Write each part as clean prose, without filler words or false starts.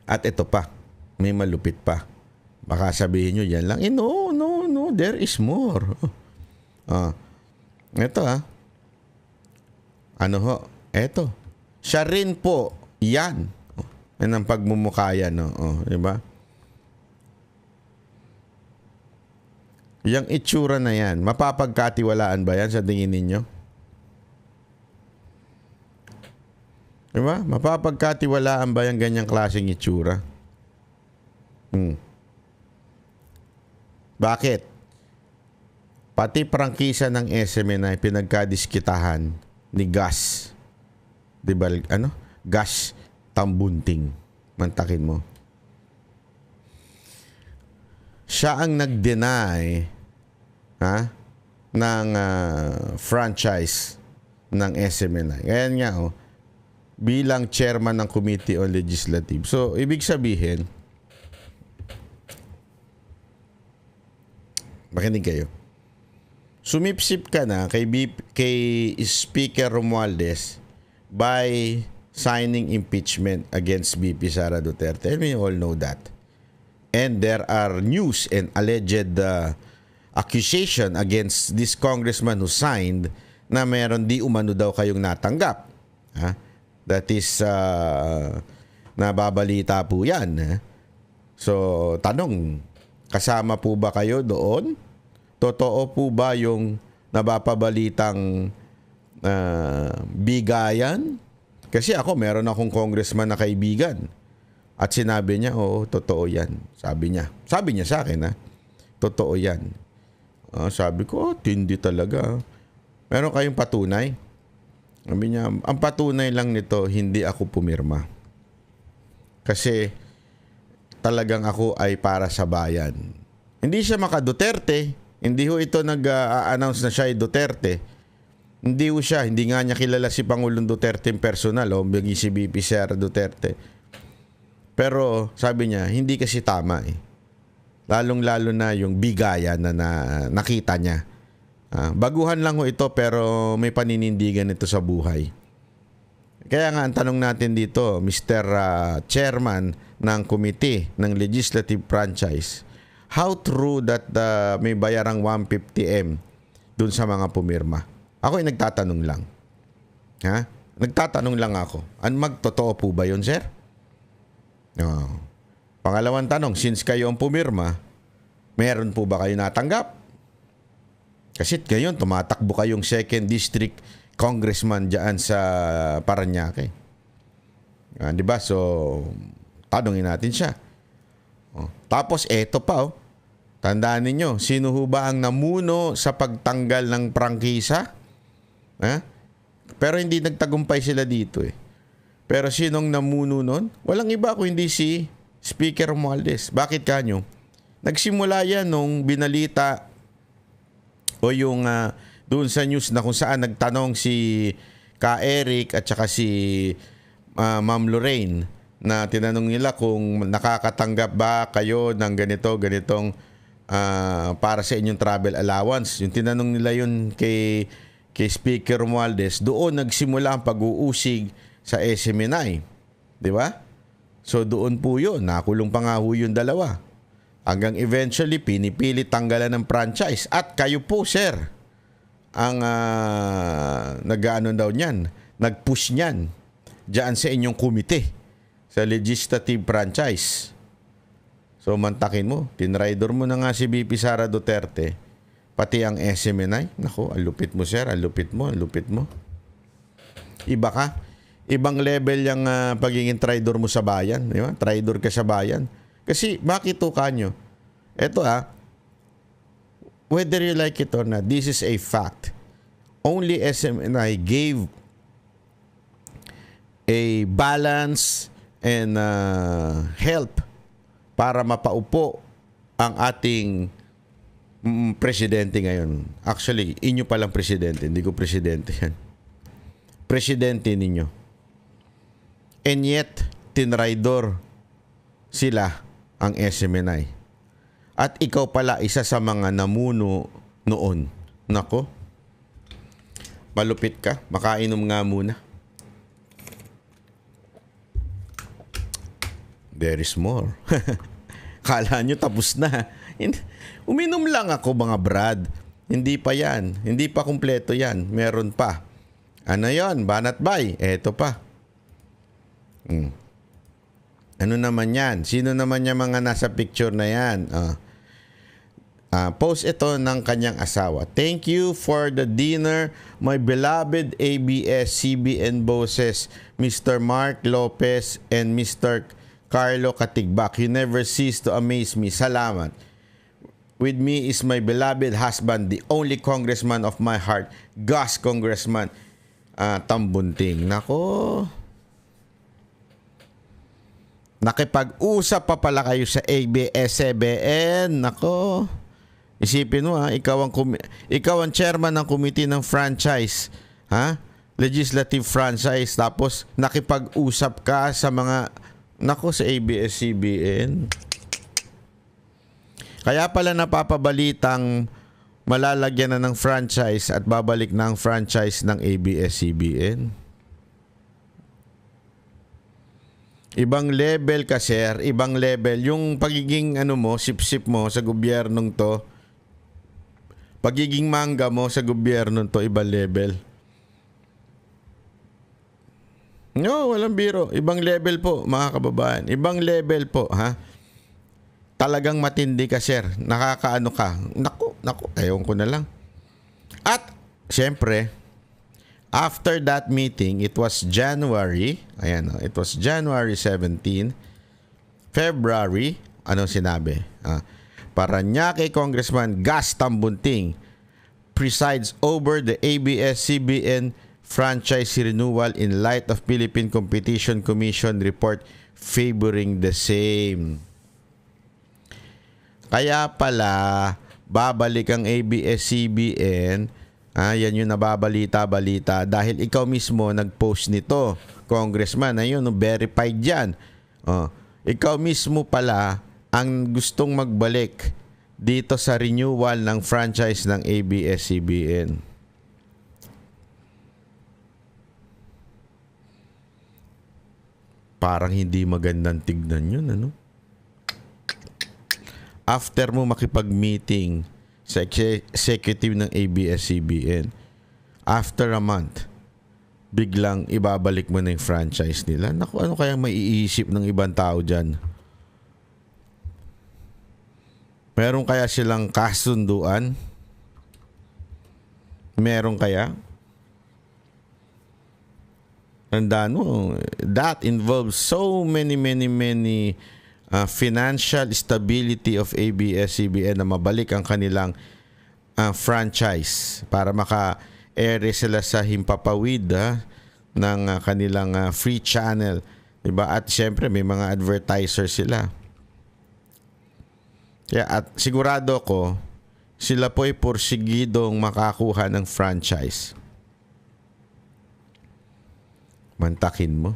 At ito pa, may malupit pa. Baka sabihin nyo, yan lang. No, there is more. Ito Ano ho? Ito. Siya rin po, yan. Yan ang pagmumukha yan. Diba? Yang itsura na yan, mapapagkatiwalaan ba yan sa tingin ninyo? Diba? Mapapagkatiwalaan ba yung ganyang klaseng itsura? Bakit? Pati prangkisa ng SMNI pinagkadiskitahan ni Gus. Diba? Gus Tambunting. Mantakin mo. Siya ang nag-deny ng franchise ng SMNI. Ngayon nga, bilang chairman ng Committee on Legislative. So, ibig sabihin, makinig kayo. Sumipsip ka na kay Speaker Romualdez by signing impeachment against VP Sara Duterte. And we all know that. And there are news and alleged accusation against this congressman who signed na meron di umano daw kayong natanggap. That is, nababalita po yan. So, tanong, kasama po ba kayo doon? Totoo po ba yung nabapabalitang bigayan? Kasi ako, meron akong congressman na kaibigan. At sinabi niya, oo, totoo yan. Sabi niya sa akin, totoo yan. Sabi ko, tindi talaga. Meron kayong patunay? Sabi niya, ang patunay lang nito, hindi ako pumirma. Kasi talagang ako ay para sa bayan. Hindi siya maka-Duterte. Hindi ho ito nag-announce na siya ay Duterte. Hindi ho siya. Hindi nga niya kilala si Pangulong Duterte in personal. Bagi si VP Sara Duterte. Pero sabi niya, hindi kasi tama Lalong-lalo na yung bigaya na nakita niya. Baguhan lang ho ito pero may paninindigan ito sa buhay. Kaya nga ang tanong natin dito, Mr. Chairman ng Committee ng Legislative Franchise, how true that may bayarang 150M dun sa mga pumirma? Ako ay nagtatanong lang. Nagtatanong lang ako. Magtotoo po ba yun, sir? Pangalawang tanong, since kayo ang pumirma, meron po ba kayo natanggap? Kasi ngayon, tumatakbo kayong 2nd District Congressman dyan sa Parañaque. Diba? So, tanongin natin siya. Tapos, eto pa. Tandaan ninyo, sino ho ba ang namuno sa pagtanggal ng prangkisa? Pero hindi nagtagumpay sila dito Pero sinong namuno nun? Walang iba kung hindi si Speaker Romualdez. Bakit kanyo? Nagsimula yan nung binalita o yung doon sa news na kung saan nagtanong si Ka Eric at saka si Ma'am Lorraine na tinanong nila kung nakakatanggap ba kayo ng ganitong para sa inyong travel allowance. Yung tinanong nila yun kay Speaker Romualdez, doon nagsimula ang pag-uusig sa SMNI. Di ba? So doon po yun. Nakulong pa nga ho yung dalawa. Hanggang eventually, pinipilit tanggalan ng franchise. At kayo po, sir, ang nag-ano daw niyan, nag-push niyan dyan sa inyong komite sa legislative franchise. So mantakin mo, tinraidor mo na nga si VP Sara Duterte, pati ang SMNI. Naku, ang lupit mo, sir, ang lupit mo. Iba ka. Ibang level yung pagiging traidor mo sa bayan. Di ba? Traidor ka sa bayan. Kasi bakit to kanyo? Ito whether you like it or not, this is a fact. Only SMNI gave a balance and help para mapaupo ang ating presidente ngayon. Actually, inyo palang presidente. Hindi ko presidente yan. Presidente ninyo. And yet, tinraidor sila ang SMNI. At ikaw pala isa sa mga namuno noon. Nako, malupit ka. Makainom nga muna. There is more. Kala nyo tapos na. Uminom lang ako mga brad. Hindi pa yan. Hindi pa kumpleto yan. Meron pa. Ano yon? Banat bay. Eto pa. Ano naman yan? Sino naman yung mga nasa picture na yan? Post ito ng kanyang asawa. Thank you for the dinner, my beloved ABS-CBN bosses, Mr. Mark Lopez and Mr. Carlo Katigbak. You never cease to amaze me. Salamat. With me is my beloved husband, the only congressman of my heart, Gus Congressman Tambunting. Nako. Nakipag-usap pa pala kayo sa ABS-CBN. Nako. Isipin mo ikaw ang chairman ng committee ng franchise, ha? Legislative franchise, tapos nakipag-usap ka sa mga sa ABS-CBN. Kaya pala napapabalitang malalagyan na ng franchise at babalik na ang franchise ng ABS-CBN. Ibang level ka, sir. Ibang level. Yung pagiging sip-sip mo sa gobyernong to, pagiging mangga mo sa gobyernong to, ibang level. No, walang biro. Ibang level po, mga kababayan. Ibang level po, ha? Talagang matindi ka, sir. Nakakaano ka. Naku, ayaw ko na lang. At, syempre, after that meeting, it was January, it was January 17, February, sinabi? Parañaque Congressman Gus Tambunting presides over the ABS-CBN franchise renewal in light of Philippine Competition Commission report favoring the same. Kaya pala, babalik ang ABS-CBN. Yan yung nababalita-balita dahil ikaw mismo nag-post nito, Congressman. Ayun, verified yan. Ikaw mismo pala ang gustong magbalik dito sa renewal ng franchise ng ABS-CBN. Parang hindi magandang tignan yun, After mo makipag-meeting sa executive ng ABS-CBN, after a month, biglang ibabalik mo na yung franchise nila. Naku, ano kaya maiisip ng ibang tao dyan? Meron kaya silang kasunduan? Meron kaya? Tandaan mo, that involves so many financial stability of ABS-CBN na mabalik ang kanilang franchise para maka-ere sila sa himpapawid ng kanilang free channel, diba? At syempre may mga advertiser sila. Kaya at sigurado ko sila po ay porsigidong makakuha ng franchise. Mantakin mo.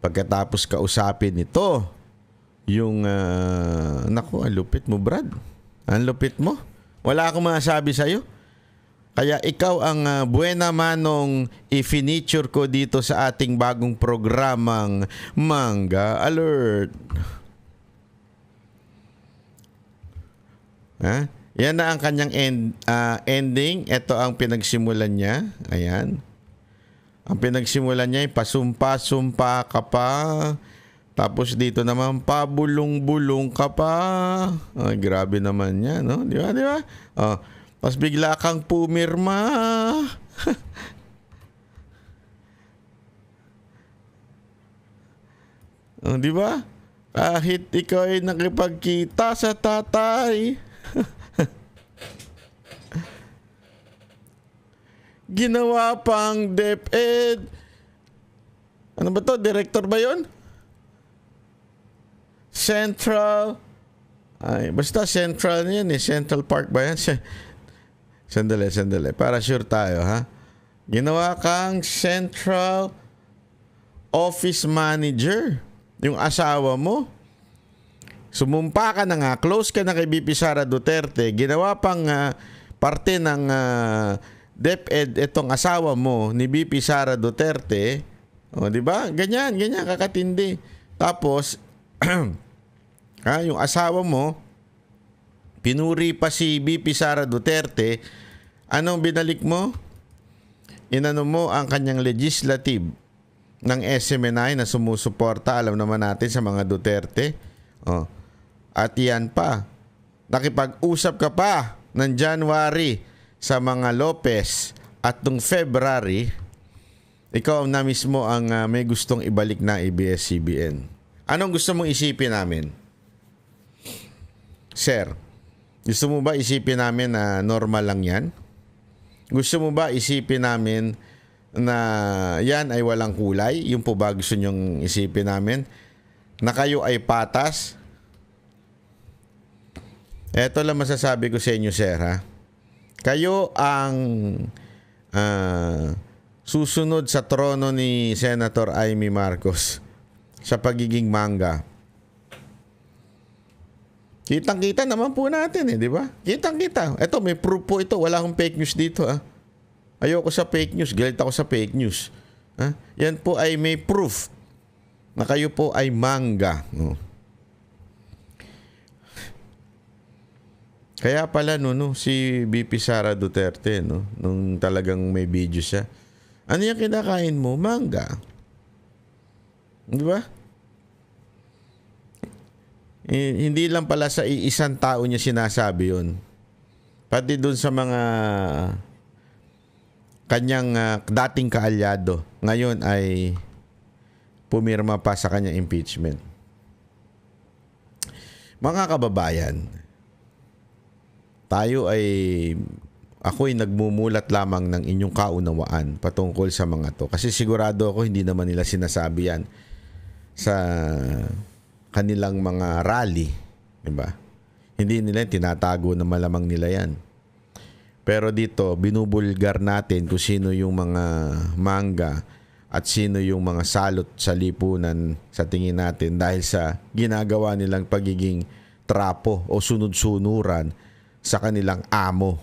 Pagkatapos kausapin ito, yung, naku, ang lupit mo, Brad. Ang lupit mo. Wala akong masabi sa'yo. Kaya ikaw ang buena manong i-feature ko dito sa ating bagong programang Mangga Alert. Yan na ang kanyang ending. Ito ang pinagsimulan niya. Ayan. Ang pinagsimulan niya ay pasumpa-sumpa ka pa. Tapos dito naman, pabulong-bulong ka pa. Ay, grabe naman yan, no? Di ba? Tapos bigla kang pumirma. Di ba? Kahit ikaw ay nakipagkita sa tatay. Ginawa pang DepEd. Ano ba to? Director ba yun? Central. Ay, basta Central yan eh. Central Park ba yan? Sandali. Para sure tayo, ha? Ginawa kang Central Office Manager. Yung asawa mo. Sumumpa ka na nga. Close ka na kay BP Sara Duterte. Ginawa pang parte ng DepEd itong asawa mo ni BP Sara Duterte. O, di ba? Ganyan kakatindi. Tapos Yung asawa mo, pinuri pa si VP Sara Duterte, anong binalik mo? Inano mo ang kanyang legislative ng SMNI na sumusuporta, alam naman natin, sa mga Duterte. Oh. At yan pa, nakipag-usap ka pa ng January sa mga Lopez at nung February, ikaw na mismo ang may gustong ibalik na ABS-CBN. Anong gusto mong isipin namin? Sir, gusto mo ba isipin namin na normal lang yan? Gusto mo ba isipin namin na yan ay walang kulay? Yung po ba gusto nyong isipin namin? Na kayo ay patas? Eto lang masasabi ko sa inyo, sir, ha? Kayo ang susunod sa trono ni Senator Amy Marcos sa pagiging mangga. Kitang-kita naman po natin, di ba? Kitang-kita. Ito, may proof po ito. Wala akong fake news dito, ha? Ayoko sa fake news. Galit ako sa fake news. Ha? Yan po ay may proof na kayo po ay mangga. Oh. Kaya pala, si VP Sara Duterte, nung talagang may video siya, ano yung kinakain mo? Mangga. Di ba? Hindi lang pala sa isang tao niya sinasabi yun. Pati dun sa mga kanyang dating kaalyado, ngayon ay pumirma pa sa kanyang impeachment. Mga kababayan, ako'y nagmumulat lamang ng inyong kaunawaan patungkol sa mga to. Kasi sigurado ako hindi naman nila sinasabi yan sa kanilang mga rally, diba? Hindi nila tinatago na malamang nila yan. Pero dito, binubulgar natin kung sino yung mga mangga at sino yung mga salot sa lipunan sa tingin natin dahil sa ginagawa nilang pagiging trapo o sunod-sunuran sa kanilang amo.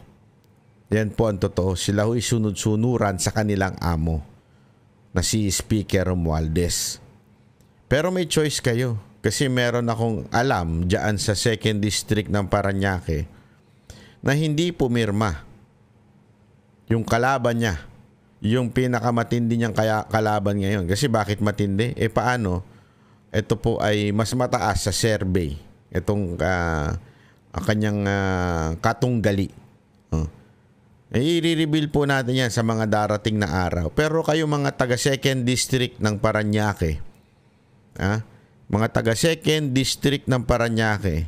Yan po ang totoo. Sila ho'y sunod-sunuran sa kanilang amo na si Speaker Romualdez. Pero may choice kayo. Kasi meron akong alam dyan sa 2nd District ng Parañaque na hindi pumirma yung kalaban niya. Yung pinakamatindi niyang kalaban ngayon. Kasi bakit matindi? Paano? Ito po ay mas mataas sa survey. Itong kanyang katunggali. I-reveal po natin yan sa mga darating na araw. Pero kayo mga taga 2nd District ng Parañaque, mga taga 2nd District ng Parañaque,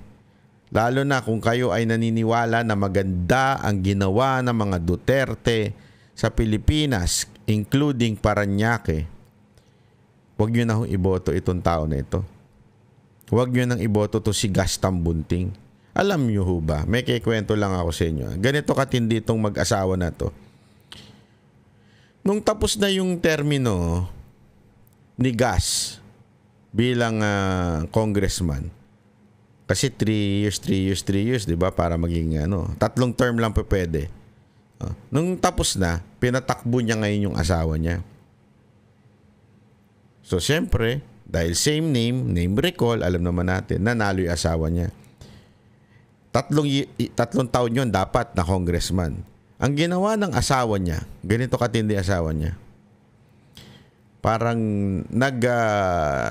lalo na kung kayo ay naniniwala na maganda ang ginawa ng mga Duterte sa Pilipinas, including Parañaque, huwag nyo na iboto itong tao na ito. Huwag nyo nang iboto to si Gaston Bunting. Alam nyo ho ba, may kikwento lang ako sa inyo. Ganito katindi itong mag-asawa na to. Nung tapos na yung termino ni Gas bilang congressman, kasi 3 years, di ba? Para maging 3 term lang pa pwede. Nung tapos na, pinatakbo niya ngayon yung asawa niya. So, siyempre, dahil same name recall, alam naman natin, nanalo yung asawa niya. 3 taon yun dapat na congressman. Ang ginawa ng asawa niya, ganito katindi asawa niya, parang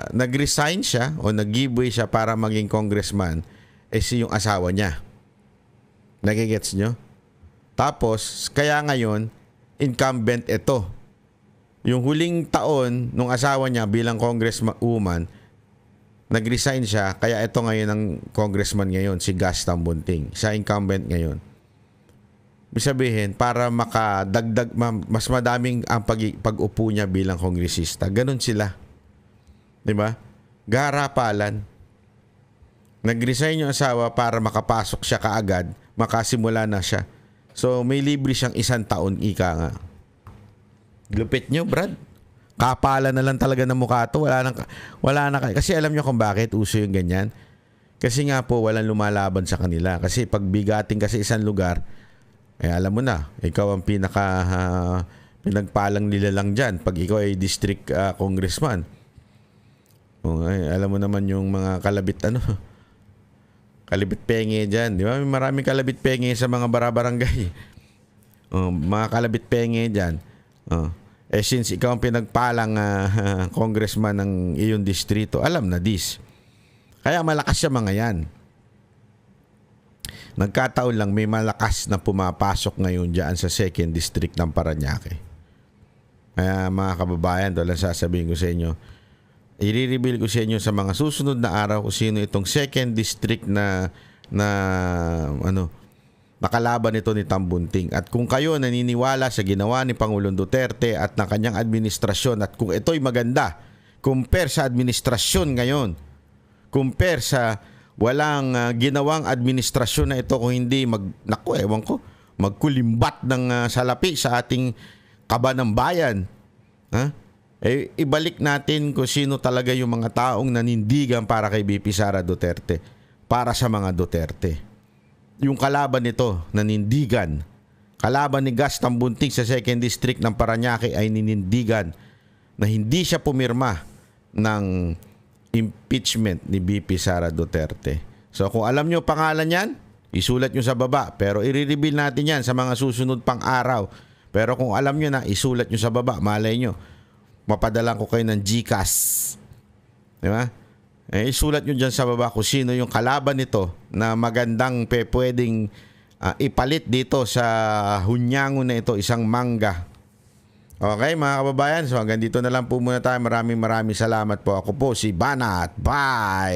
nag-resign siya o nag-giveaway siya para maging congressman yung asawa niya. Nagigets nyo? Tapos, kaya ngayon, incumbent ito. Yung huling taon nung asawa niya bilang congresswoman, nag-resign siya, kaya ito ngayon ang congressman ngayon, si Gaston Bunting. Siya incumbent ngayon. Ibig sabihin, para makadagdag, mas madaming ang pag-upo niya bilang kongresista. Ganun sila. Diba? Garapalan. Nag-resign yung asawa para makapasok siya kaagad, makasimula na siya. So, may libre siyang 1 taon, ika nga. Lupit nyo, Brad. Kapalan na lang talaga ng mukha to. Wala na. Kasi alam nyo kung bakit uso yung ganyan. Kasi nga po, walang lumalaban sa kanila. Kasi pag bigating kasi isang lugar, alam mo na, ikaw ang pinagpalang nila lang dyan pag ikaw ay district congressman. Oh, ay, alam mo naman yung mga kalabit kalabit penge dyan. Di ba? May maraming kalabit penge sa mga barabarangay. Oh, mga kalabit penge dyan. Oh. Since ikaw ang pinagpalang congressman ng iyong distrito, alam na this. Kaya malakas siya mga yan. Nagkataon lang may malakas na pumapasok ngayon dyan sa 2nd District ng Parañaque. Kaya mga kababayan, ito lang sasabihin ko sa inyo. I-reveal ko sa inyo sa mga susunod na araw kung sino itong 2nd District na nakalaban ito ni Tambunting. At kung kayo naniniwala sa ginawa ni Pangulong Duterte at ng kanyang administrasyon at kung ito'y maganda, compare sa administrasyon ngayon, compare sa walang ginawang administrasyon na ito kung hindi magkulimbat ng salapi sa ating kaba ng bayan. Ibalik natin kung sino talaga yung mga taong nanindigan para kay BP Sara Duterte, para sa mga Duterte. Yung kalaban nito, nanindigan. Kalaban ni Gus Tambunting sa 2nd District ng Parañaque ay ninindigan na hindi siya pumirma ng impeachment ni BP Sara Duterte. So kung alam nyo pangalan yan, isulat nyo sa baba. Pero i-reveal natin yan sa mga susunod pang araw. Pero kung alam nyo na, isulat nyo sa baba. Malay nyo, mapadalang ko kayo ng GCash. Di ba? Isulat nyo dyan sa baba kung sino yung kalaban nito na magandang pwedeng ipalit dito sa hunyango na ito, isang mangga. Okay mga kababayan, so hanggang dito na lang po muna tayo. Maraming salamat po. Ako po si Banat. Bye!